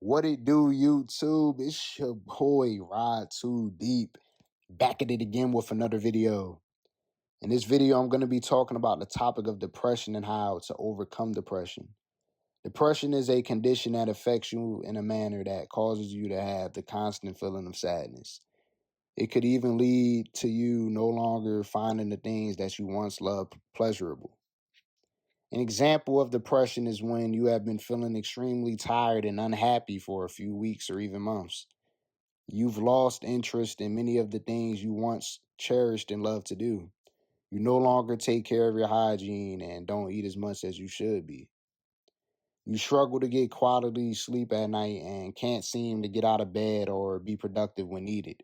What it do, YouTube? It's your boy Rod Too Deep, back at it again with another video. In this video, I'm going to be talking about the topic of depression and how to overcome depression. Depression is a condition that affects you in a manner that causes you to have the constant feeling of sadness. It could even lead to you no longer finding the things that you once loved pleasurable. An example of depression is when you have been feeling extremely tired and unhappy for a few weeks or even months. You've lost interest in many of the things you once cherished and loved to do. You no longer take care of your hygiene and don't eat as much as you should be. You struggle to get quality sleep at night and can't seem to get out of bed or be productive when needed.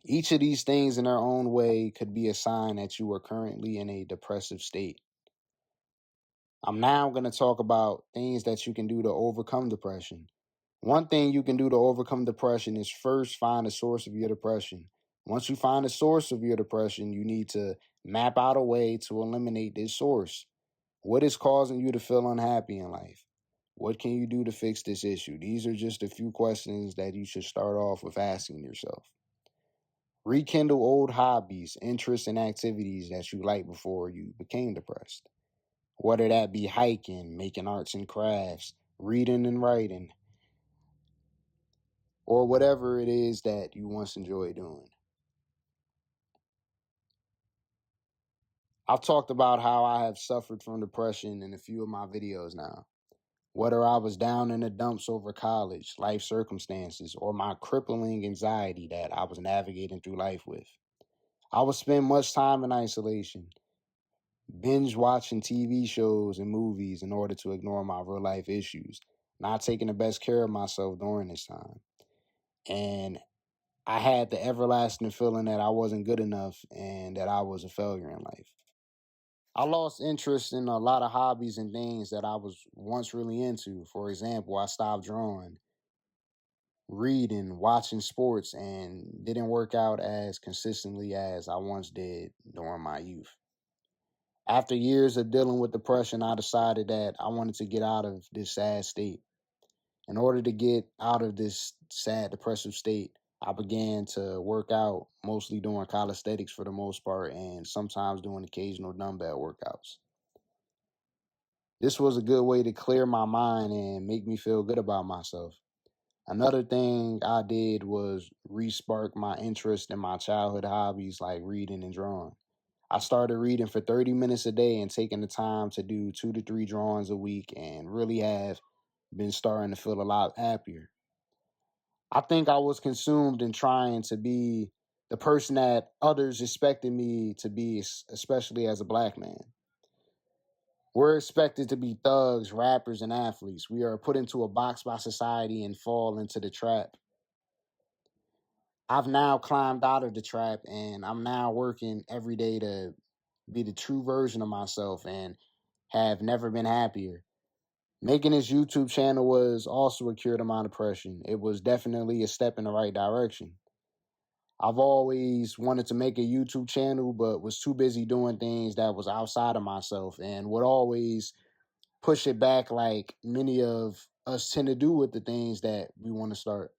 Each of these things in their own way could be a sign that you are currently in a depressive state. I'm now going to talk about things that you can do to overcome depression. One thing you can do to overcome depression is first find the source of your depression. Once you find the source of your depression, you need to map out a way to eliminate this source. What is causing you to feel unhappy in life? What can you do to fix this issue? These are just a few questions that you should start off with asking yourself. Rekindle old hobbies, interests, and activities that you liked before you became depressed. Whether that be hiking, making arts and crafts, reading and writing, or whatever it is that you once enjoyed doing. I've talked about how I have suffered from depression in a few of my videos now. Whether I was down in the dumps over college, life circumstances, or my crippling anxiety that I was navigating through life with. I would spend much time in isolation, binge watching TV shows and movies in order to ignore my real life issues, not taking the best care of myself during this time. And I had the everlasting feeling that I wasn't good enough and that I was a failure in life. I lost interest in a lot of hobbies and things that I was once really into. For example, I stopped drawing, reading, watching sports, and didn't work out as consistently as I once did during my youth. After years of dealing with depression, I decided that I wanted to get out of this sad state. In order to get out of this sad, depressive state, I began to work out, mostly doing calisthenics for the most part, and sometimes doing occasional dumbbell workouts. This was a good way to clear my mind and make me feel good about myself. Another thing I did was re-spark my interest in my childhood hobbies like reading and drawing. I started reading for 30 minutes a day and taking the time to do 2 to 3 drawings a week and really have been starting to feel a lot happier. I think I was consumed in trying to be the person that others expected me to be, especially as a black man. We're expected to be thugs, rappers, and athletes. We are put into a box by society and fall into the trap. I've now climbed out of the trap and I'm now working every day to be the true version of myself and have never been happier. Making this YouTube channel was also a cure to my depression. It was definitely a step in the right direction. I've always wanted to make a YouTube channel, but was too busy doing things that was outside of myself and would always push it back like many of us tend to do with the things that we want to start.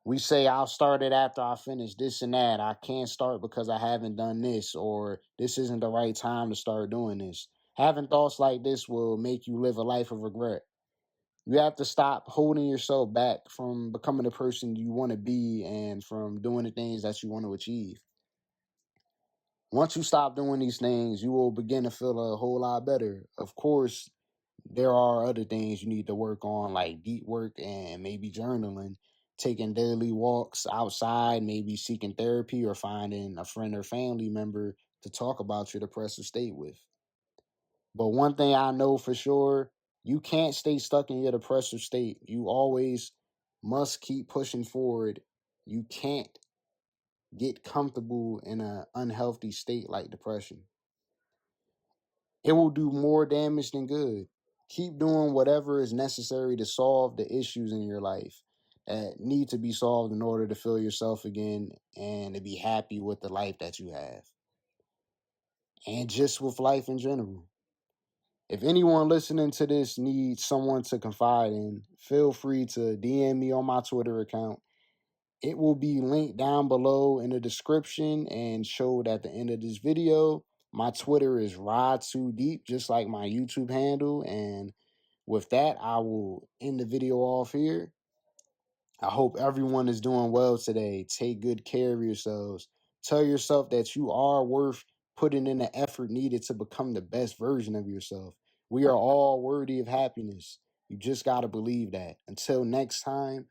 We say, I'll start it after I finish this and that. I can't start because I haven't done this, or this isn't the right time to start doing this. Having thoughts like this will make you live a life of regret. You have to stop holding yourself back from becoming the person you want to be and from doing the things that you want to achieve. Once you stop doing these things, you will begin to feel a whole lot better. Of course, there are other things you need to work on, like deep work and maybe journaling, taking daily walks outside, maybe seeking therapy or finding a friend or family member to talk about your depressive state with. But one thing I know for sure, you can't stay stuck in your depressive state. You always must keep pushing forward. You can't get comfortable in an unhealthy state like depression. It will do more damage than good. Keep doing whatever is necessary to solve the issues in your life that need to be solved in order to feel yourself again and to be happy with the life that you have. And just with life in general. If anyone listening to this needs someone to confide in, feel free to DM me on my Twitter account. It will be linked down below in the description and showed at the end of this video. My Twitter is Rod2Deep, just like my YouTube handle. And with that, I will end the video off here. I hope everyone is doing well today. Take good care of yourselves. Tell yourself that you are worth putting in the effort needed to become the best version of yourself. We are all worthy of happiness. You just got to believe that. Until next time,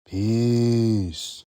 peace.